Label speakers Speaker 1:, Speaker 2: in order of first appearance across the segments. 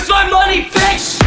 Speaker 1: Where's my money, bitch?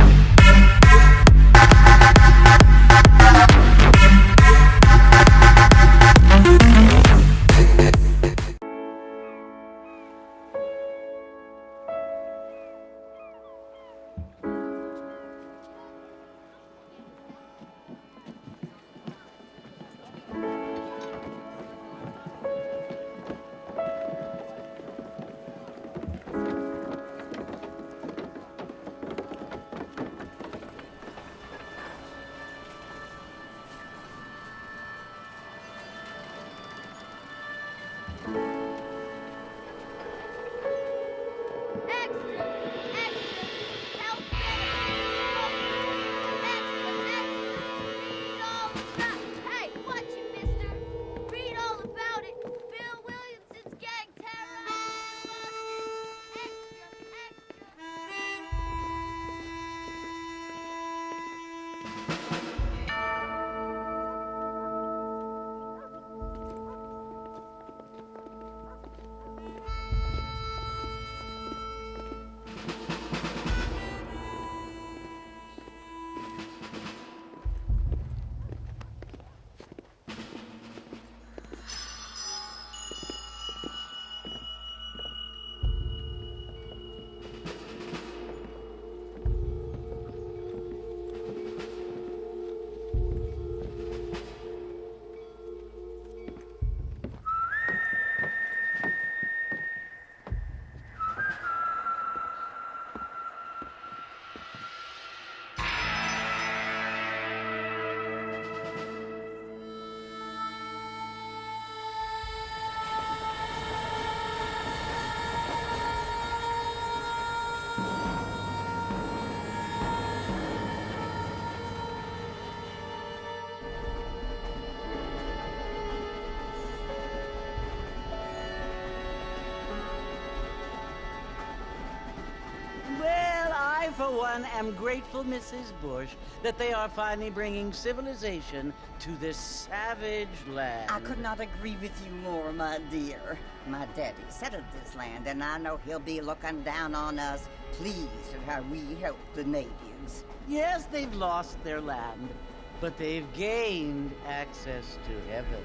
Speaker 2: For one, am grateful, Mrs. Bush, that they are finally bringing civilization to this savage land.
Speaker 3: I could not agree with you more, my dear. My daddy settled this land, and I know he'll be looking down on us, pleased at how we help the natives.
Speaker 2: Yes, they've lost their land, but they've gained access to heaven.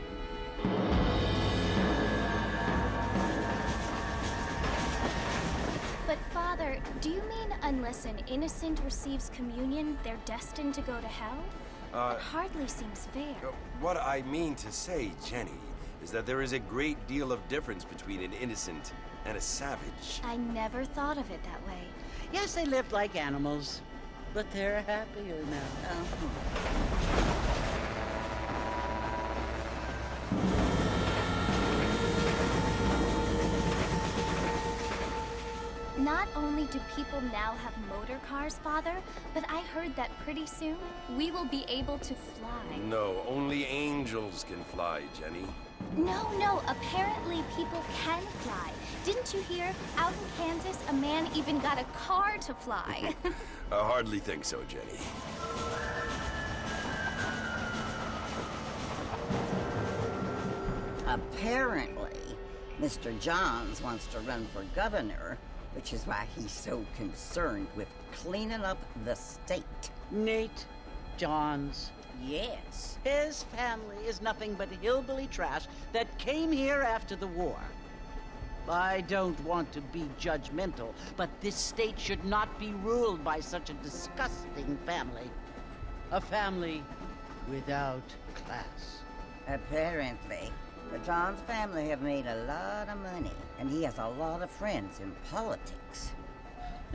Speaker 4: But Father, do you mean unless an innocent receives communion, they're destined to go to hell? That hardly seems fair.
Speaker 5: What I mean to say, Jenny, is that there is a great deal of difference between an innocent and a savage.
Speaker 4: I never thought of it that way.
Speaker 2: Yes, they lived like animals, but they're happier now.
Speaker 4: Not only do people now have motor cars, Father, but I heard that pretty soon we will be able to fly.
Speaker 5: No, only angels can fly, Jenny.
Speaker 4: No, apparently people can fly. Didn't you hear? Out in Kansas, a man even got a car to fly.
Speaker 5: I hardly think so, Jenny.
Speaker 3: Apparently, Mr. Johns wants to run for governor, which is why he's so concerned with cleaning up the state.
Speaker 2: Nate Johns.
Speaker 3: Yes.
Speaker 2: His family is nothing but hillbilly trash that came here after the war. I don't want to be judgmental, but this state should not be ruled by such a disgusting family. A family without class.
Speaker 3: Apparently, the Johns family have made a lot of money, and he has a lot of friends in politics.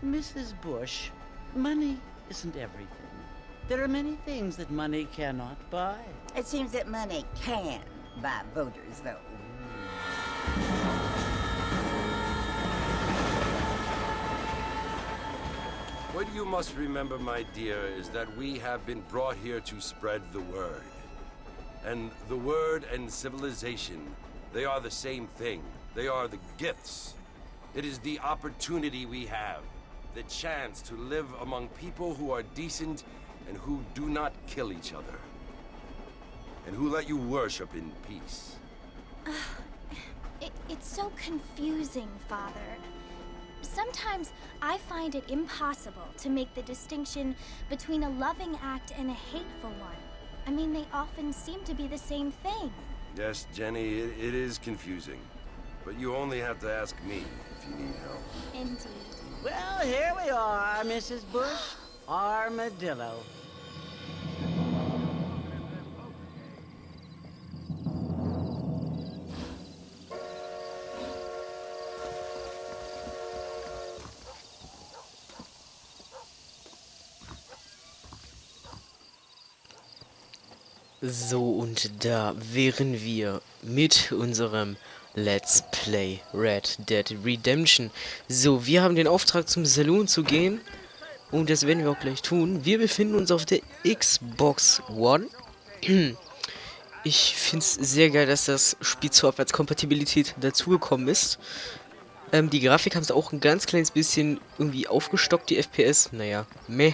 Speaker 2: Mrs. Bush, money isn't everything. There are many things that money cannot buy.
Speaker 3: It seems that money can buy voters, though.
Speaker 5: What you must remember, my dear, is that we have been brought here to spread the word. And the word and civilization, they are the same thing. They are the gifts. It is the opportunity we have, the chance to live among people who are decent and who do not kill each other, and who let you worship in peace.
Speaker 4: It's so confusing, Father. sometimes I find it impossible to make the distinction between a loving act and a hateful one. I mean, they often seem to be the same thing.
Speaker 5: Yes, Jenny, it is confusing. But you only have to ask me if you need help.
Speaker 4: Indeed.
Speaker 2: Well, here we are, Mrs. Bush. Armadillo.
Speaker 1: So, und da wären wir mit unserem Let's Play Red Dead Redemption. So, wir haben den Auftrag, zum Saloon zu gehen. Und das werden wir auch gleich tun. Wir befinden uns auf der Xbox One. Ich finde es sehr geil, dass das Spiel zur Abwärtskompatibilität dazugekommen ist. Die Grafik haben es auch ein ganz kleines bisschen irgendwie aufgestockt, die FPS. Naja, meh.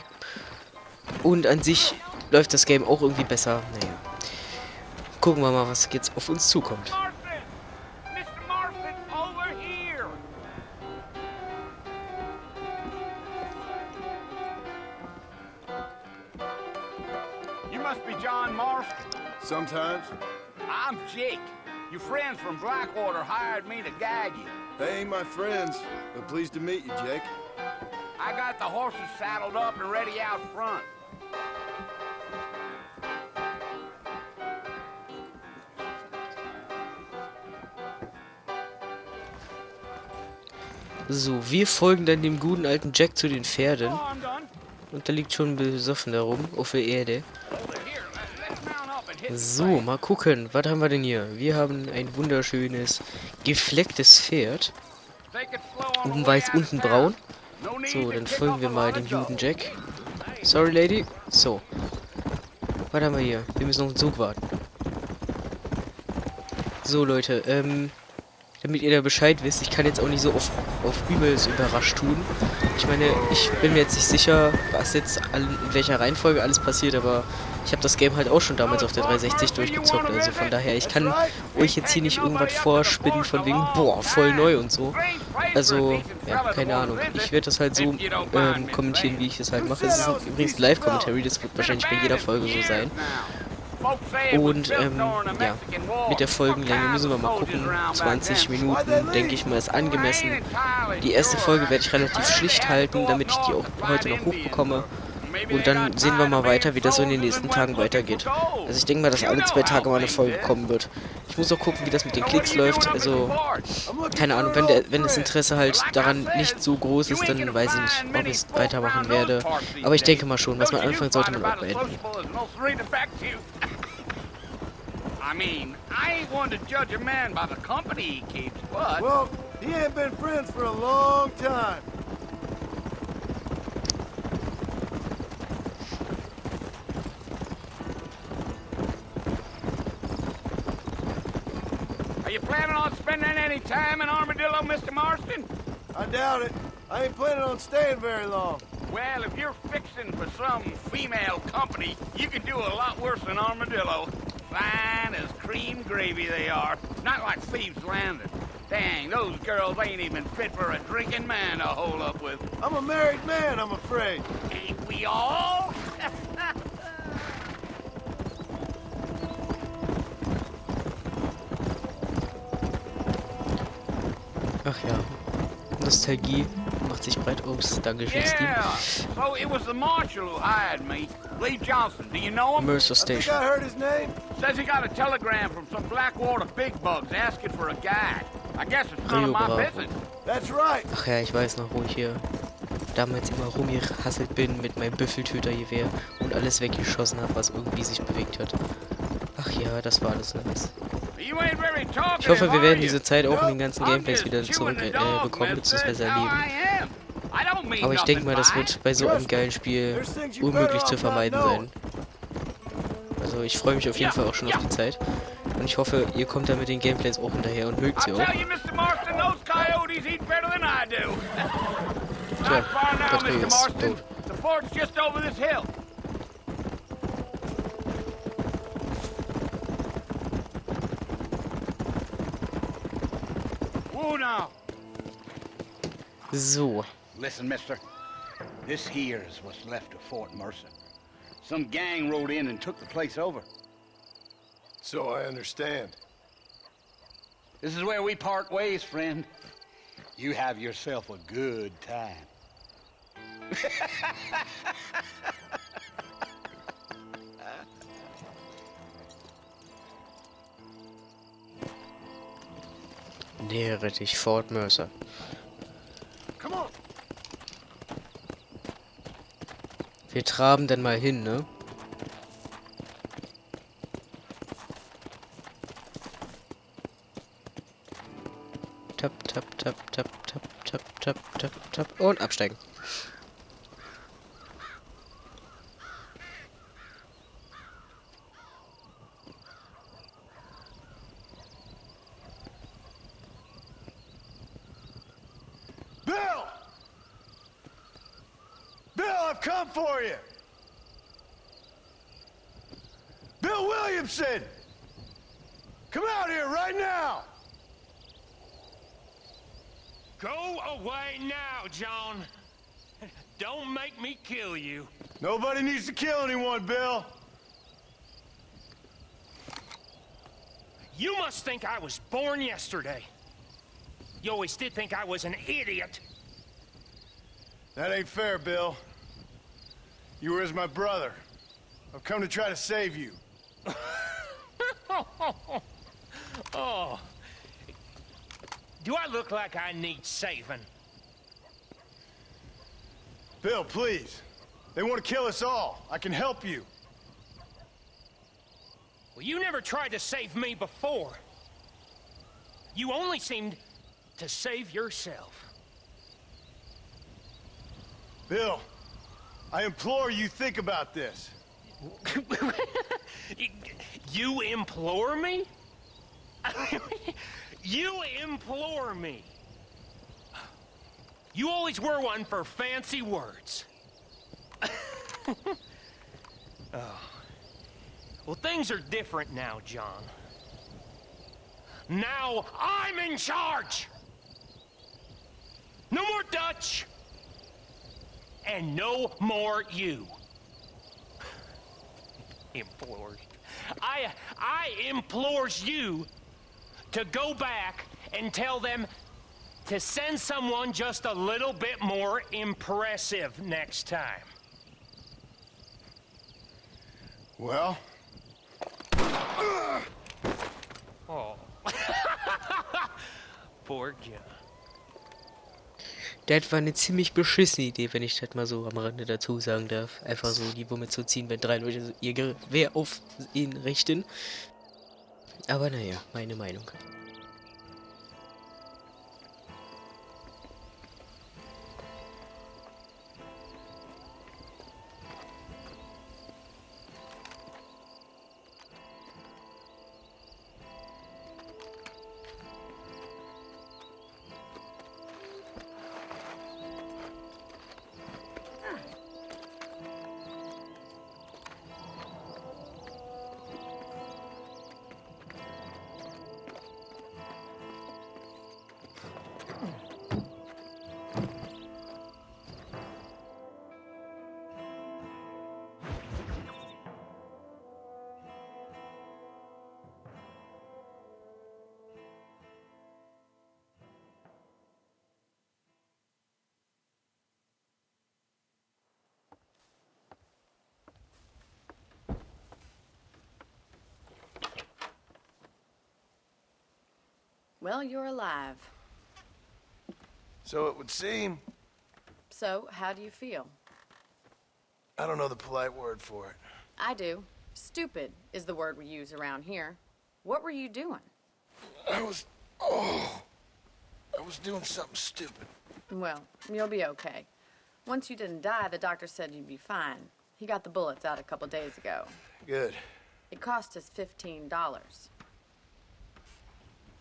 Speaker 1: Und an sich läuft das Game auch irgendwie besser. Naja. Gucken wir mal, was jetzt auf uns zukommt.
Speaker 6: You must be John Marston.
Speaker 7: Sometimes.
Speaker 6: I'm Jake. Your friends from Blackwater hired me to guide you.
Speaker 7: They ain't my friends, but pleased to meet you, Jake.
Speaker 6: I got the horses saddled up and ready out front.
Speaker 1: So, wir folgen dann dem guten alten Jack zu den Pferden. Und da liegt schon ein Besoffener rum auf der Erde. So, mal gucken. Was haben wir denn hier? Wir haben ein wunderschönes, geflecktes Pferd. Oben weiß, unten braun. So, dann folgen wir mal dem guten Jack. Sorry, Lady. So. Was haben wir hier? Wir müssen auf den Zug warten. So, Leute, damit ihr da Bescheid wisst, ich kann jetzt auch nicht so auf übelst überrascht tun. Ich meine, ich bin mir jetzt nicht sicher, was jetzt in welcher Reihenfolge alles passiert, aber ich habe das Game halt auch schon damals auf der 360 durchgezockt, also von daher, ich kann euch jetzt hier nicht irgendwas vorspinnen von wegen, boah, voll neu und so. Also, ja, keine Ahnung. Ich werde das halt so kommentieren, wie ich es halt mache. Es ist übrigens Live-Commentary, das wird wahrscheinlich bei jeder Folge so sein. Und, ja, mit der Folgenlänge müssen wir mal gucken. 20 Minuten, denke ich mal, ist angemessen. Die erste Folge werde ich relativ schlicht halten, damit ich die auch heute noch hochbekomme. Und dann sehen wir mal weiter, wie das so in den nächsten Tagen weitergeht. Also ich denke mal, dass alle 2 Tage mal eine Folge kommen wird. Ich muss auch gucken, wie das mit den Klicks läuft. Also, keine Ahnung, wenn das Interesse halt daran nicht so groß ist, dann weiß ich nicht, ob ich es weitermachen werde. Aber ich denke mal schon, was man anfangen sollte, man auch beenden.
Speaker 6: I mean, I ain't one to judge a man by the company he keeps, but...
Speaker 7: Well, he ain't been friends for a long time.
Speaker 6: Are you planning on spending any time in Armadillo, Mr. Marston?
Speaker 7: I doubt it. I ain't planning on staying very long.
Speaker 6: Well, if you're fixing for some female company, you can do a lot worse than Armadillo. Fine as cream gravy they are. Not like Thieves Landing. Dang, those girls ain't even fit for a drinking man to hole up with.
Speaker 7: I'm a married man, I'm afraid.
Speaker 6: Ain't we all?
Speaker 1: Ach ja, Nostalgie macht sich breit aus. Dankeschön, Steve.
Speaker 6: Yeah, so it was the marshal who hired me. Lee Johnson, do you know him?
Speaker 1: Mercer
Speaker 7: I think
Speaker 1: Station.
Speaker 7: I heard his name.
Speaker 6: Says he got a telegram from some Blackwater big bugs asking for a guide. I guess it's none
Speaker 1: Rio
Speaker 6: of my
Speaker 1: Bravo.
Speaker 6: business.
Speaker 7: That's right.
Speaker 1: Ach ja, ich weiß noch, wo ich hier damals immer rumgehasselt bin mit meinem Büffeltötergewehr und alles weggeschossen habe, was irgendwie sich bewegt hat. Ach ja, das war alles nice.
Speaker 6: You ain't very talkative,
Speaker 1: Ich hoffe, wir
Speaker 6: are
Speaker 1: werden
Speaker 6: you?
Speaker 1: diese Zeit auch in den ganzen
Speaker 6: I'm
Speaker 1: Gameplays
Speaker 6: just
Speaker 1: wieder
Speaker 6: chewing the
Speaker 1: zurück
Speaker 6: dog,
Speaker 1: bekommen
Speaker 6: miss.
Speaker 1: bzw.
Speaker 6: That's how
Speaker 1: erleben.
Speaker 6: I am. I don't mean
Speaker 1: Aber ich denke mal, das
Speaker 6: nothing
Speaker 1: wird bei so einem geilen Spiel unmöglich zu vermeiden sein. Also ich freue mich auf jeden Fall auch schon auf die Zeit. Und ich hoffe, ihr kommt da mit den Gameplays auch hinterher und mögt sie
Speaker 6: I
Speaker 1: auch.
Speaker 6: tell you, Mr. Marston, those coyotes eat better than I do.
Speaker 1: Tja,
Speaker 6: Not far now,
Speaker 1: Drakonia
Speaker 6: Mr.
Speaker 1: ist
Speaker 6: Marston.
Speaker 1: tot.
Speaker 6: The fort's just over this hill. Whoa now.
Speaker 1: So.
Speaker 6: Listen, mister. This here is what's left of Fort Mercer. Some gang rode in and took the place over.
Speaker 7: So I understand.
Speaker 6: This is where we part ways, friend. You have yourself a good time.
Speaker 1: Nähere dich, Fort Mercer.
Speaker 7: Come on.
Speaker 1: Wir traben dann mal hin, ne? Tap, tap, tap, tap, tap, tap, tap, tap, tap. Und absteigen.
Speaker 7: Bill! Bill, I've come for you! Bill Williamson! Come out here right now!
Speaker 8: Go away now, John. Don't make me kill you.
Speaker 7: Nobody needs to kill anyone, Bill.
Speaker 8: You must think I was born yesterday. You always did think I was an idiot.
Speaker 7: That ain't fair, Bill. You were as my brother. I've come to try to save you.
Speaker 8: Oh. Do I look like I need saving?
Speaker 7: Bill, please. They want to kill us all. I can help you.
Speaker 8: Well, you never tried to save me before. You only seemed to save yourself.
Speaker 7: Bill, I implore you think about this.
Speaker 8: You implore me? You implore me. You always were one for fancy words. Oh. Well, things are different now, John. Now I'm in charge. No more Dutch. And no more you. Implores. I implores you to go back and tell them to send someone just a little bit more impressive next time.
Speaker 7: Well?
Speaker 8: Oh. Poor John.
Speaker 1: Das war eine ziemlich beschissene Idee, wenn ich das mal so am Rande dazu sagen darf. Einfach so die Wumme zu ziehen, wenn 3 Leute ihr Gewehr auf ihn richten. Aber naja, meine Meinung.
Speaker 9: Well, you're alive.
Speaker 7: So it would seem.
Speaker 9: So, how do you feel?
Speaker 7: I don't know the polite word for it.
Speaker 9: I do. Stupid is the word we use around here. What were you doing?
Speaker 7: I was doing something stupid.
Speaker 9: Well, you'll be okay. Once you didn't die, the doctor said you'd be fine. He got the bullets out a couple days ago.
Speaker 7: Good.
Speaker 9: It cost us $15.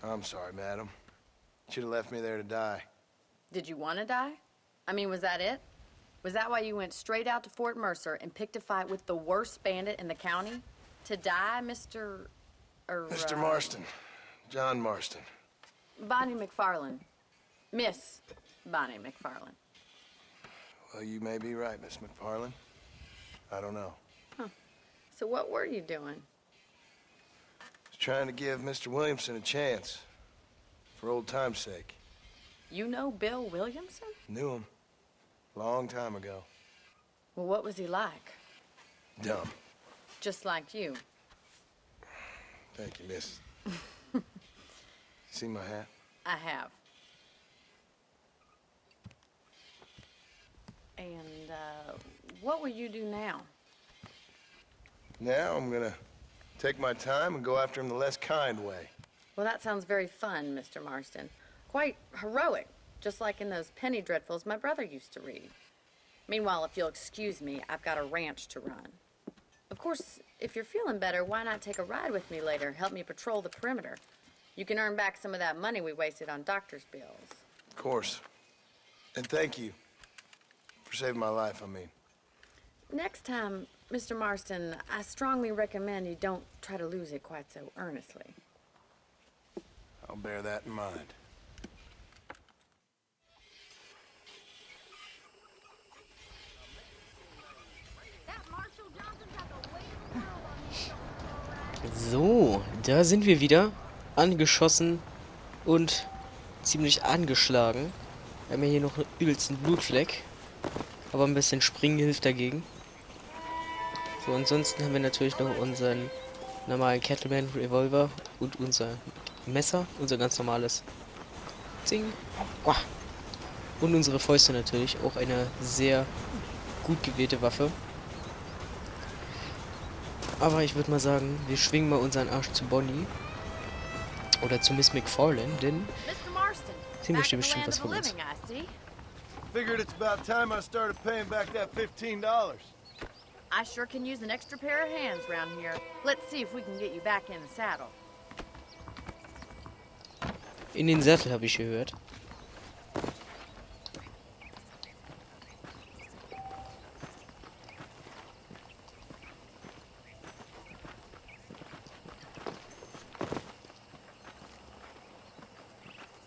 Speaker 7: I'm sorry, madam. Should have left me there to die.
Speaker 9: Did you want to die? I mean, was that it? Was that why you went straight out to Fort Mercer and picked a fight with the worst bandit in the county? To die, Mr.
Speaker 7: Mr. Marston. John Marston.
Speaker 9: Bonnie McFarland. Miss Bonnie McFarlane.
Speaker 7: Well, you may be right, Miss McFarlane. I don't know.
Speaker 9: So what were you doing?
Speaker 7: Just trying to give Mr. Williamson a chance. For old time's sake.
Speaker 9: You know Bill Williamson?
Speaker 7: Knew him. Long time ago.
Speaker 9: Well, what was he like?
Speaker 7: Dumb.
Speaker 9: Just like you.
Speaker 7: Thank you, miss. See my hat?
Speaker 9: I have. And, what will you do now?
Speaker 7: Now I'm gonna take my time and go after him the less kind way.
Speaker 9: Well, that sounds very fun, Mr. Marston. Quite heroic, just like in those penny dreadfuls my brother used to read. Meanwhile, if you'll excuse me, I've got a ranch to run. Of course, if you're feeling better, why not take a ride with me later? Help me patrol the perimeter. You can earn back some of that money we wasted on doctor's bills.
Speaker 7: Of course. And thank you for saving my life, I mean.
Speaker 9: Next time, Mr. Marston, I strongly recommend you don't try to lose it quite so earnestly.
Speaker 7: I'll bear that in mind.
Speaker 1: So, da sind wir wieder. Angeschossen und ziemlich angeschlagen. Wir haben ja hier noch einen übelsten Blutfleck. Aber ein bisschen Springen hilft dagegen. So, ansonsten haben wir natürlich noch unseren normalen Cattleman Revolver und unser Messer, unser ganz normales Zing. Und unsere Fäuste natürlich, auch eine sehr gut gewählte Waffe. Aber ich würde mal sagen, wir schwingen mal unseren Arsch zu Bonnie. Oder zu Miss McFarlane, denn sie möchte bestimmt was von uns.
Speaker 7: Figured it's about time I started paying back that $15.
Speaker 9: I sure can use an extra pair of hands around here. Let's see if we can get you back in the saddle.
Speaker 1: In den Sattel, habe ich gehört.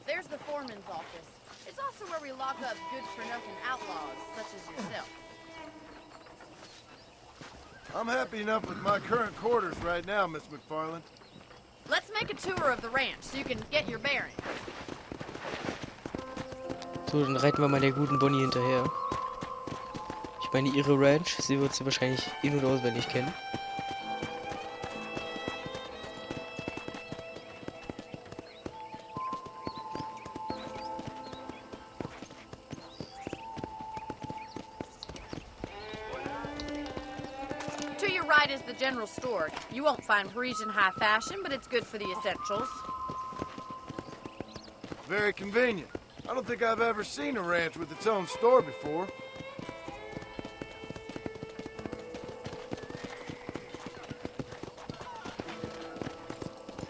Speaker 9: There's the foreman's office. It's also where we lock up good-for-nothing outlaws, such as yourself.
Speaker 7: I'm happy enough with my current quarters right now, Miss McFarlane.
Speaker 9: Let's make a tour of the ranch so you can get your bearings.
Speaker 1: So, dann reiten wir mal der guten Bonnie hinterher. Ich meine, ihre Ranch, sie wird sie wahrscheinlich in- und auswendig kennen.
Speaker 9: To your right is the general store. You won't find Parisian high fashion, but it's good for the essentials.
Speaker 7: Very convenient. I don't think I've ever seen a ranch with its own store before.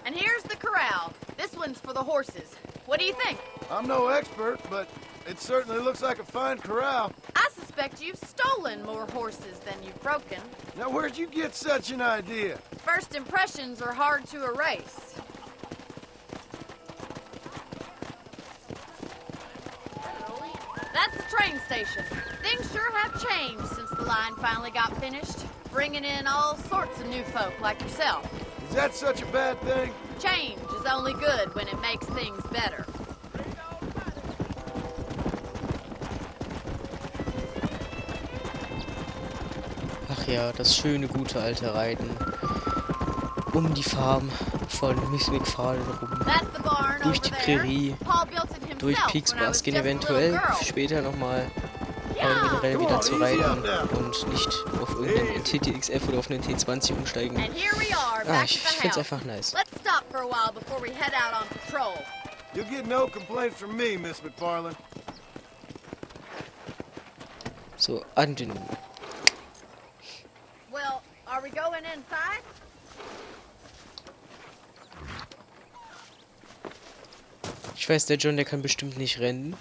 Speaker 9: And here's the corral. This one's for the horses. What do you think?
Speaker 7: I'm no expert, but it certainly looks like a fine corral.
Speaker 9: I suspect you've stolen more horses than you've broken.
Speaker 7: Now, where'd you get such an idea?
Speaker 9: First impressions are hard to erase. That's the train station. Things sure have changed since the line finally got finished, bringing in all sorts of new folk like yourself.
Speaker 7: Is that such a bad thing?
Speaker 9: Change is only good when it makes things better.
Speaker 1: Ach ja, das schöne, gute alte Reiten. Um die Farm von Miss McFarlane rum.
Speaker 9: That's the barn
Speaker 1: Durch
Speaker 9: over
Speaker 1: die
Speaker 9: there.
Speaker 1: Prärie.
Speaker 9: Paul built it himself
Speaker 1: Durch
Speaker 9: when I
Speaker 1: Peaksbus
Speaker 9: was
Speaker 1: gehen
Speaker 9: just a
Speaker 1: eventuell
Speaker 9: little girl.
Speaker 1: später nochmal generell wieder zu reiten und nicht auf irgendeinen TTXF oder auf einen T20 umsteigen.
Speaker 9: And here we are,
Speaker 1: Ah,
Speaker 9: back
Speaker 1: ich
Speaker 9: at the
Speaker 1: find's
Speaker 9: house.
Speaker 1: einfach nice.
Speaker 9: Let's stop for a while before we head out on patrol.
Speaker 7: You'll get no complaints from me, Miss McFarlane.
Speaker 1: So, an den...
Speaker 9: Well, are we going inside?
Speaker 1: Ich weiß, der John, der kann bestimmt nicht rennen.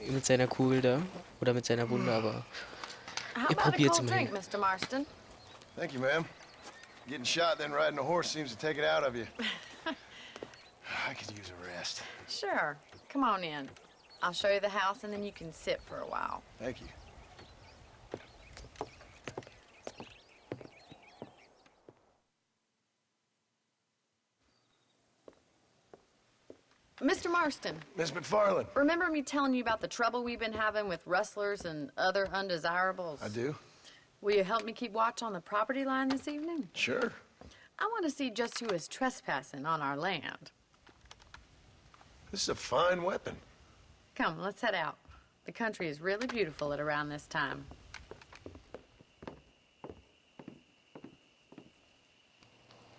Speaker 1: Mit seiner Kugel da. Oder mit seiner Wunde, aber...
Speaker 9: How
Speaker 1: Ihr
Speaker 9: about a
Speaker 1: probiert's
Speaker 9: cold
Speaker 1: immerhin.
Speaker 9: drink, Mr. Marston?
Speaker 7: Thank you, ma'am. Getting shot, then riding a horse seems to take it out of you. I could use a rest.
Speaker 9: Sure. Come on in. I'll show you the house and then you can sit for a while.
Speaker 7: Thank you.
Speaker 9: Mr. Marston,
Speaker 7: Miss McFarland.
Speaker 9: remember me telling you about the trouble we've been having with rustlers and other undesirables?
Speaker 7: I do.
Speaker 9: Will you help me keep watch on the property line this evening?
Speaker 7: Sure.
Speaker 9: I want to see just who is trespassing on our land.
Speaker 7: This is a fine weapon.
Speaker 9: Come, let's head out. The country is really beautiful at around this time.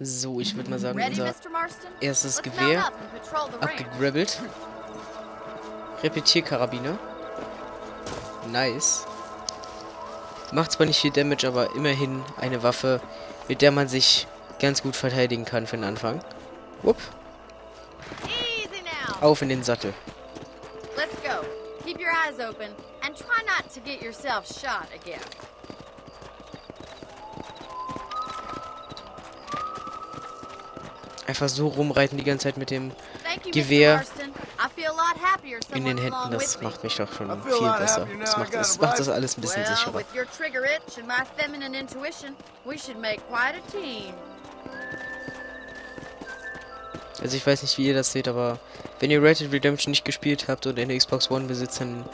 Speaker 1: So, ich würde mal sagen,
Speaker 9: Ready,
Speaker 1: unser
Speaker 9: Mr. Marston?
Speaker 1: erstes
Speaker 9: Let's
Speaker 1: Gewehr
Speaker 9: mount up and patrol the ranch.
Speaker 1: abgegrabbelt. Repetierkarabiner. Nice. Macht zwar nicht viel Damage, aber immerhin eine Waffe, mit der man sich ganz gut verteidigen kann für den Anfang. Wupp.
Speaker 9: Easy now.
Speaker 1: Auf in den Sattel.
Speaker 9: Let's go. Keep your eyes open and try not to get yourself shot again.
Speaker 1: Einfach so rumreiten die ganze Zeit mit dem
Speaker 9: Thank you,
Speaker 1: Gewehr
Speaker 9: Mr. Marston. I feel a lot happier
Speaker 1: in den
Speaker 9: someone's
Speaker 1: Händen.
Speaker 9: along
Speaker 1: Das
Speaker 9: with me.
Speaker 1: macht mich doch schon
Speaker 7: I feel a
Speaker 1: viel
Speaker 7: lot
Speaker 1: besser.
Speaker 7: happier
Speaker 1: Das
Speaker 7: now I
Speaker 1: macht
Speaker 7: got
Speaker 1: das,
Speaker 7: a
Speaker 1: macht das
Speaker 7: rifle.
Speaker 1: alles ein bisschen
Speaker 9: Well,
Speaker 1: sicherer.
Speaker 9: with your trigger itch and my feminine intuition, we should make quite a team.
Speaker 1: Also ich weiß nicht, wie ihr das seht, aber wenn ihr Red Dead Redemption nicht gespielt habt und eine Xbox One besitzt, dann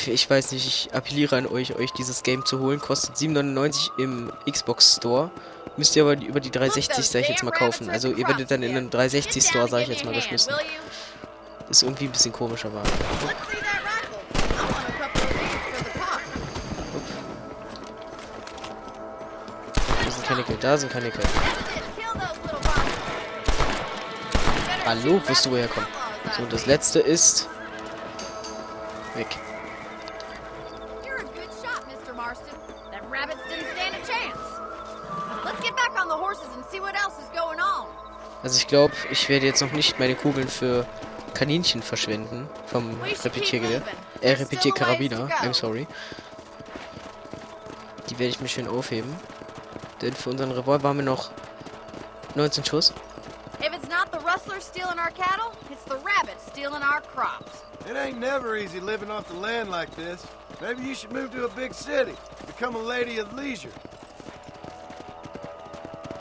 Speaker 1: ich weiß nicht, ich appelliere an euch dieses Game zu holen. Kostet 7,99 im Xbox Store. Müsst ihr aber über die 360, sag ich jetzt mal, kaufen. Also ihr werdet dann in einen 360 Store, sag ich jetzt mal, geschmissen. Ist irgendwie ein bisschen komisch, aber...
Speaker 9: Let's see that rifle. I want a couple of these for the park.
Speaker 1: Da sind keine Kill, da sind keine Kill.
Speaker 9: That's it. Kill those little bastards. Better
Speaker 1: Hallo,
Speaker 9: shoot
Speaker 1: wirst du woher
Speaker 9: rabbits
Speaker 1: kommen?
Speaker 9: and outlaws,
Speaker 1: So,
Speaker 9: I
Speaker 1: und das
Speaker 9: think.
Speaker 1: letzte ist... weg.
Speaker 9: You're a good shot, Mr. Marston. Them rabbits didn't stand a chance. Let's get back on the horses and see what else is going on.
Speaker 1: Also ich glaube, ich werde jetzt noch nicht meine Kugeln für Kaninchen verschwenden. Vom Repetiergewehr. Repetierkarabiner. I'm sorry. Die werde ich mir schön aufheben. Denn für unseren Revolver haben wir noch 19 Schuss.
Speaker 9: If it's not the rustlers stealing our cattle, it's the rabbits stealing our crops.
Speaker 7: It ain't never easy living off the land like this. Maybe you should move to a big city. Become a lady of leisure.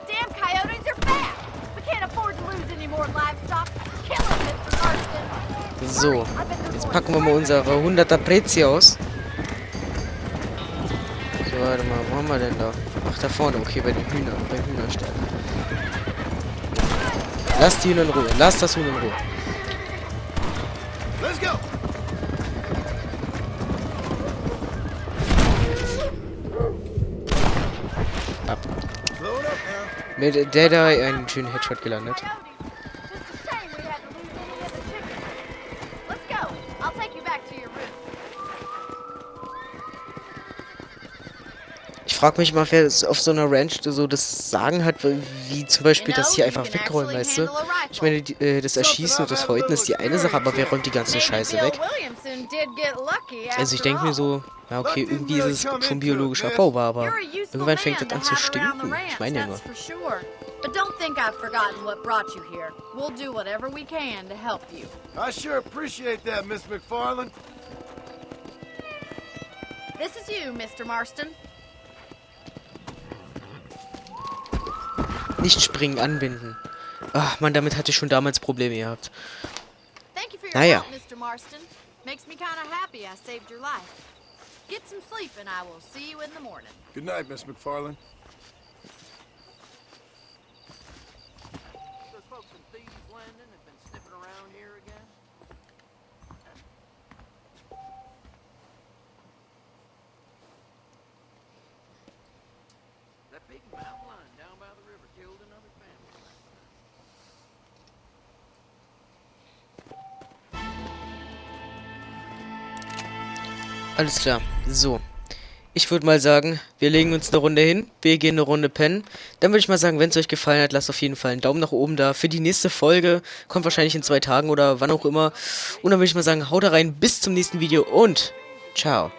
Speaker 9: Damn coyotes are bad. We can't afford to lose any more livestock. Kill them, Mr. Marston.
Speaker 1: So, jetzt packen wir mal unsere 100er Prezi aus. So, warte mal, wo haben wir denn da? Ach, da vorne, okay, bei den Hühnern, beim Hühnerstall. Lasst die Hühner in Ruhe, lasst das Huhn in Ruhe.
Speaker 7: Let's go.
Speaker 1: Ab.
Speaker 7: Blow it up now.
Speaker 1: Mit der da einen schönen Headshot gelandet.
Speaker 9: Coyotes. Just a shame we had to lose any of the chickens. Let's go. I'll take you back to your room.
Speaker 1: Ich frage mich mal, wer auf so einer Ranch so das Sagen hat, wie zum Beispiel das hier einfach wegräumen, weißt du? Ich meine, das Erschießen und das Häuten ist die eine Sache, aber wer räumt die ganze Scheiße weg? Also ich denke mir so, ja okay, irgendwie ist es schon biologischer Abbaubar, aber irgendwann fängt das an zu stinken. Ich meine ja nur.
Speaker 9: But don't think I've forgotten what brought you here. We'll do whatever we can to help you.
Speaker 7: I sure appreciate that, Miss McFarland.
Speaker 9: This is you, Mr. Marston.
Speaker 1: Nicht springen, anbinden. Ach man, damit hatte ich schon damals Probleme gehabt.
Speaker 9: Thank you for your
Speaker 1: Naja.
Speaker 9: help, Mr. Marston. Makes me kind of happy I saved your life. Get some sleep and I will see you in the morning.
Speaker 7: Good night, Miss McFarland.
Speaker 6: Those folks in Thieves Landing have been sniffing around here again. That big mountain lion down by the river killed another family last night.
Speaker 1: Alles klar, so. Ich würde mal sagen, wir legen uns eine Runde hin, wir gehen eine Runde pennen. Dann würde ich mal sagen, wenn es euch gefallen hat, lasst auf jeden Fall einen Daumen nach oben da. Für die nächste Folge, kommt wahrscheinlich in 2 Tagen oder wann auch immer. Und dann würde ich mal sagen, haut da rein, bis zum nächsten Video und ciao.